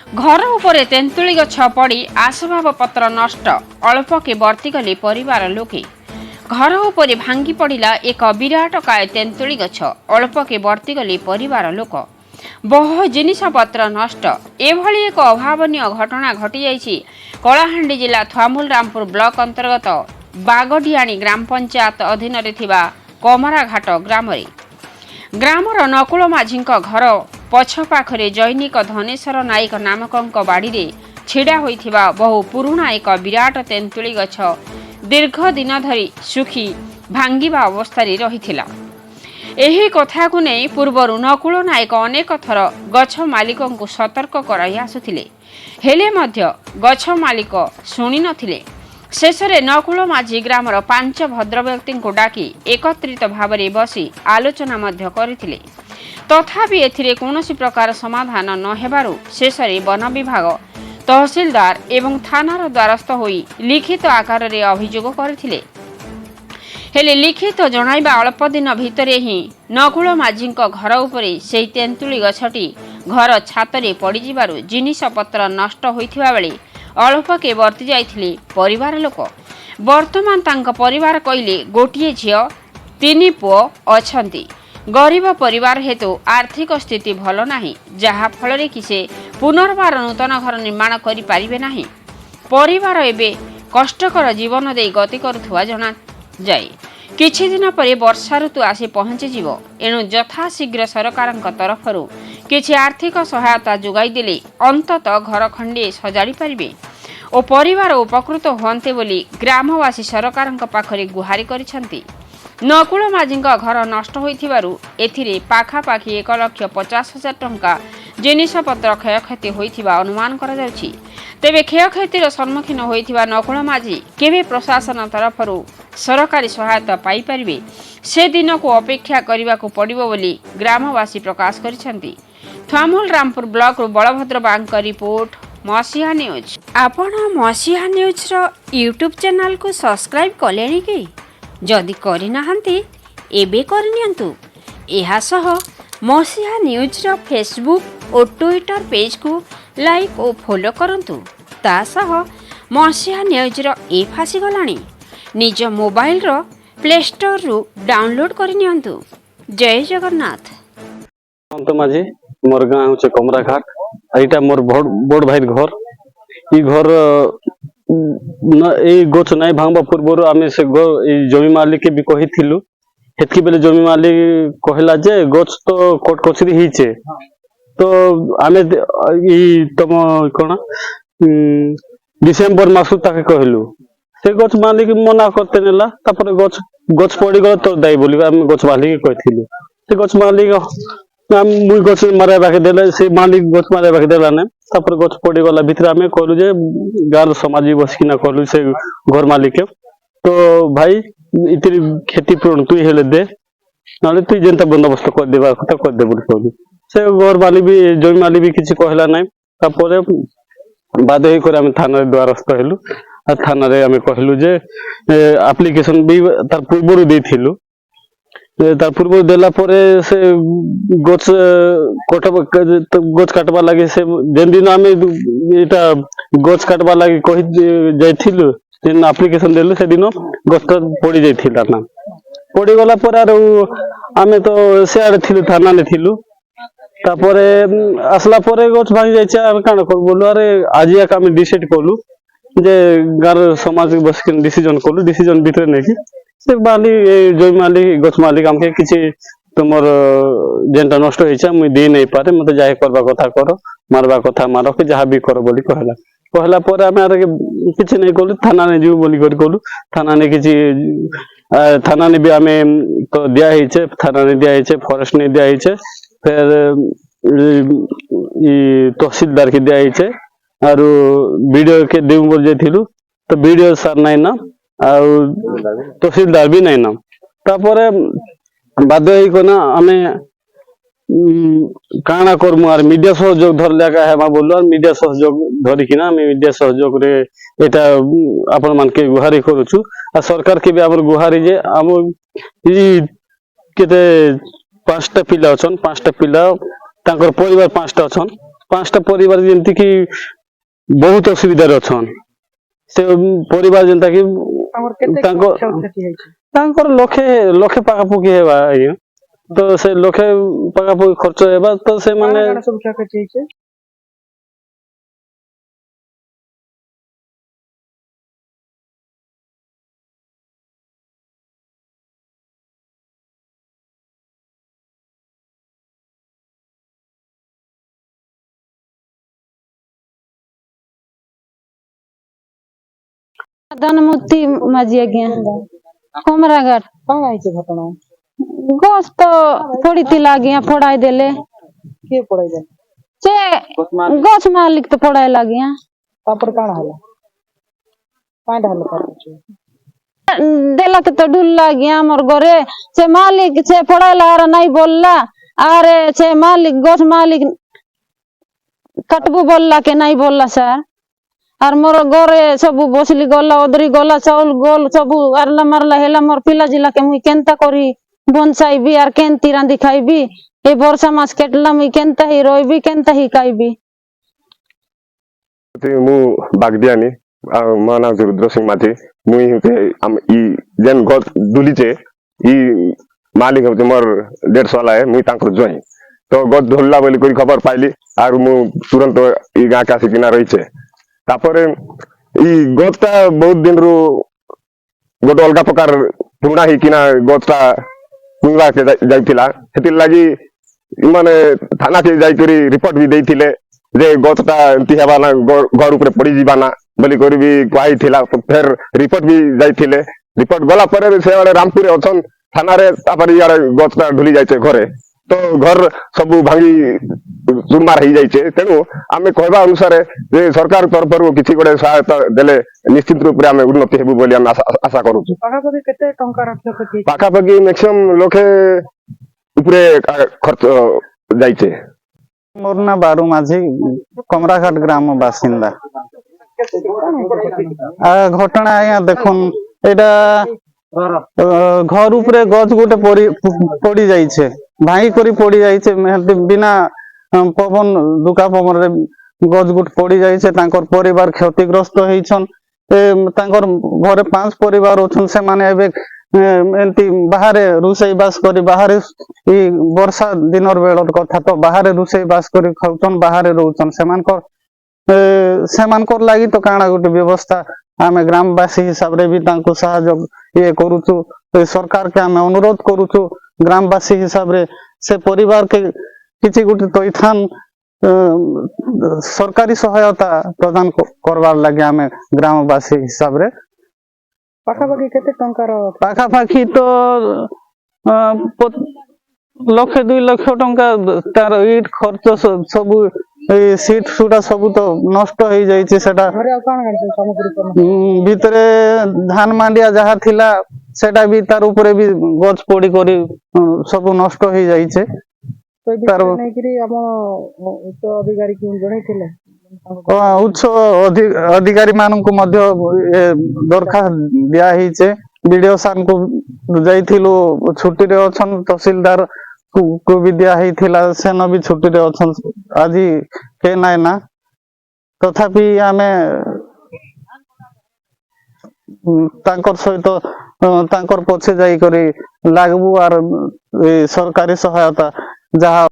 घर उपरे तेंतुली गछ पड़ी आसबाबपत्र नष्ट अल्पके वर्तीगले परिवार लोके घर उपरे भांगी पड़ा एक विराट काय तेंतुली गछ अल्पके वर्तीगले परिवार लोक बहु जिनिसपत्र नष्ट एभली एक अभावनीय घटना घटी जाइछि कलाहांडी जिला थुआमूल रामपुर ब्लॉक अंतर्गत बागडियाणी ग्राम पंचायत अधीन कमराघाट ग्रामर नकुल माझी घर पछपाखरे जैनिक धनेश्वर नायक नामक बाड़ी छिड़ा होइथिबा बहु पुरुणा एक विराट तेंतुली गछ दीर्घ दिन धरी सुखी भांगिबा अवस्था रहिथिला। एही कथा को नहीं पूर्वरु नकुल नायक अनेक थर गछ मालिक को सतर्क कराई आसुथिले हेले मध्य गछ मालिक शुणी नथिले। शेषरे नकुल माझी ग्रामर 5 भद्र व्यक्ति को डाकी एकत्रित भाव में बसी आलोचना मध्य करथिले तथापि एथिरे कौनसी प्रकार समाधान न हेबारु शेषरे वन विभाग तहसीलदार एवं थानार द्वारस्थ होई लिखित आकार रे अभियोग करथिले हेले लिखित जणाइबा अल्प दिन भितरे ही नकुल माझी घर उपरे सेही तेंतुली गछटी घर छातरे पड़ी जिबारु जिनिसपत्र नष्ट होइथिबा बेले अल्पके वर्ती जाइथिले परिवार लोक। वर्तमान तांक परिवार कहिले गोटिए झियो 3 पुओ अछंती। गरीब परिवार हेतु आर्थिक स्थिति भल नाही जहा फल कि से पुनर्बार नूतन घर निर्माण करि पारिबे नाही। परिवार एबे कष्टकर जीवन दे गति करुथुवा जणा जाय। किछि दिन परे वर्षा ऋतु आसी पहुंची जीवो एणु यथाशीघ्र सरकार तरफरु किछि आर्थिक सहायता जोगाई देले अंतत घर खंडे सजाड़ी पारिबे ओ परिवार उपकृत होते बोली ग्रामवासी सरकार पाखरे गुहारी करिसंती। नकुल माझी घर नष्ट होइथिबारु एथिरे पाखापाखि 1,50,000 टंका जिनिसपत्र क्षयक्षति होइथिबा अनुमान करा जाउछि। तेबे क्षयक्षतिर सम्मुखीन होइथिबा नकुल माझी केबे प्रशासन तरफरु सरकारी सहायता पाई परिबे से दिन को अपेक्षा करने को पड़िबो बोली ग्रामवासी प्रकाश करिसंती। थुआमूल रामपुर ब्लॉक रु बलभद्र बांक रिपोर्ट मसीहा न्यूज। आपण मसीहा न्यूज रो यूट्यूब चैनल को सब्सक्राइब कलेनी कि जदि करि नाहंती एबे करनियंतु। एहा सह मसीहा न्यूज रो फेसबुक और ट्विटर पेज को लाइक और फॉलो करंतु। ता सह मसीहा न्यूज रो ऐप आसी गलानी निज मोबाइल रो प्ले स्टोर रु डाउनलोड करनियंतु। जय जगन्नाथ। तो माझी मोर गाँ हूँ कमराघाट एटा मोर बड़ भाई घर घर गच नाई भांगबा पूर्व आम से जमी मालिक के भी कही हेतकी बेले जमी मालिक कहला जे गच तो कोट कचरी हिचे तो आम तुम कौन डिसेम्बर मास ताके कहलु से गच मालिक मना करते नेला तापर गच गच पड़ी गला तो दाई बोली आम गच मालिक कहिथिलु से गच मालिक मुई गच मारे बाके देले से मालिक गच मारे बाके देला ने तापर गच पड़ी गला भितर आमे कहलु जे गार समाजी बसकिना कहलु से घर मालिक के तो भाई इतरी खेती पूर्ण तू हेले दे नाले तू जेंता बंदोबस्त कर देबा कथा कर दे बोली कहलु से घर मालिक भी जमी मालिक भी किछि कहला नै तापर बाद हे करे आमे थाना द्वारस्थ हेलु आ थाना रे आमे कहलु जे एप्लीकेशन भी तार पूर्वरु देथिलु तार पूर्व देला परे से गच काटबा लगे से जेन दिन आमे एटा गच काटबा लगे कहि जाइथिलु जेन एप्लीकेशन देलु से दिन गच पड़ी जाइथिला ना पड़ी गला पर आरो आमे तो से आड़े थिलु थाना ने थिलु तापरे असला परे गच भांगी जाइछ आ काना कर बोलु अरे आज या आमे डिसाइड करलु जे गार समाज बस के डिसीजन करलु डिसीजन भीतर नै कि से मालिक जय मालिक गच मालिक हमके किछि तुमर जेनटा नष्ट होइछ मुई दे नै पारे मते जाय करबा कथा करो मारबा कथा मारो कि जहा भी करो बोली कहला पर आमे आरे किछि नै कहलु थाना ने जीव बोली कर कहलु थाना ने किछि थाना ने भी आमे तो दिया हिचे थाना ने दिया हिचे फॉरेस्ट ने दिया हिचे फिर तहसीलदार के दिया हिचे आरो वीडियो के देउ बोल जेथिलु तो वीडियो सर नै ना तहसीलदार भी नहीं ना तापरे बाध्य होना आमे काना करमु आर मीडिया सहयोग धर लगा है बोलु आर मीडिया सहयोग धरी किना आमे मीडिया सहयोग रे एटा आपन मान के गुहारी करूछु आ सरकार के भी हमर गुहारी जे हम ई केते 5टा पिला अछन 5टा पिला तांकर परिवार 5टा अछन 5टा परिवार जेमती कि बहुत असुविधा अछन से परिवार जेंता कि तांकर लक्षे लक्षे पाखापुखी हेबा आज्ञा तो से लक्षे पाखापुखी खर्च हेबा तो से माने धनमूर्ति माझी आज्ञा कोमराघाट कौन आई घटना गछ तो पड़ी थी आज्ञा फोड़ाई देले के पड़े जाए से गछ मालिक तो फोड़ाई लागिया तापर काण हला कांड हला तापर देला तो डुल लागिया मोर घरे से मालिक से फोड़ाई लारा नहीं बोलला अरे से मालिक गछ मालिक कटबू बोलला के नहीं बोलला सर আর মোর ঘরে সবু বসলি গলা ওদরি গলা চাউল গোল সবু আরলা মারলা হেলা মোর পিলা জিলাকে মুই কেনতা করি বনসাইবি আর কেনতি রাঁধি খাইবি এই বর্ষা মাস কেটলা মুই কেনতা হি রইবি কেনতা হি খাইবি मु बागदियानी मो नाम रुद्र सिंह माझी मुई हुते ई जेन गज दुलीचे ई मालिक होते मोर 150 वाला है मुई तांकर जोई तो गज धोल्ला बोली कोई खबर पाइली आर मु तुरंत ई गां का सिकिना रहिছে तापर ई गजटा बहुत दिन रु गोटे अलगा प्रकार पुणा ही किना गजटा पुंगा के जाइतिला सेति लागि माने थाना के जाई करी रिपोर्ट भी देइथिले जे गजटा एंती हेबा ना घर ऊपर पड़ी जीवा ना बोली करी भी कहि थिला फिर रिपोर्ट भी जाइथिले रिपोर्ट गला परे से वाले रामपुर अछन थाना रे तापर यार गजटा ढुली जाइছে घरे तो घर सब भांगी चुरमार हो जाइए तेणु आम कहवा अनुसार जे सरकार तरफ किसी गोटे सहायता देले निश्चित रूप से आम उन्नति हेबु बोली आम आशा करूँ पाखापाखि मैक्सिमम लक्षे उपरे खर्च जाइए मोर ना बारू माझी कमराघाट ग्राम बासिंदा घटना आया देखुन एटा घर उपरे गज गोटे पड़ी जाइए भाई करी पड़ी जाइए बिना पवन दुका पवन रे गज गुट पड़ी जाइए तांकर परिवार क्षतिग्रस्त होइछन तांकर घरे 5 परिवार ओछन से माने एबे एंती बाहरे रुसई बास करी बाहरे ई वर्षा दिनर बेलर कथा तो बाहरे रुसई बास करी खाउछन बाहरे रहउछन सेमानकर लागि तो काना गोटे व्यवस्था आमे ग्रामवासी हिसाब रे भी तांको सहयोग ये करूछु सरकार के आमे अनुरोध करूछु ग्रामवासी हिसाब रे से परिवार के किछि गुटे तैथान सरकारी सहायता प्रदान करवार लागि आमे ग्रामवासी हिसाब रे पाखापाखि केते टंकार पाखापाखि तो 1-2 लाख टंका तार इट खर्च सब सीट सुटा सब तो नष्ट हो जाइए सेटा घरे काण सामग्री भितरे धान मांडिया जहा थिला सेटा भी तार ऊपर भी गज पड़ी करी सब नष्ट हो जाइए तार नेकरी हम उच्च अधिकारी को जणे थिले उच्च अधिकारी मानक मध्य दरखास्त दिया हिचे वीडियो सान को जाइथिलु छुट्टी रे अछन तहसीलदार को भी दिया हिथिला सेन भी छुट्टी रे अछन आज के नाय ना तथापि आमे तांकर सहित तांकर पछे जाई करी लागबू आर सरकारी सहायता जहा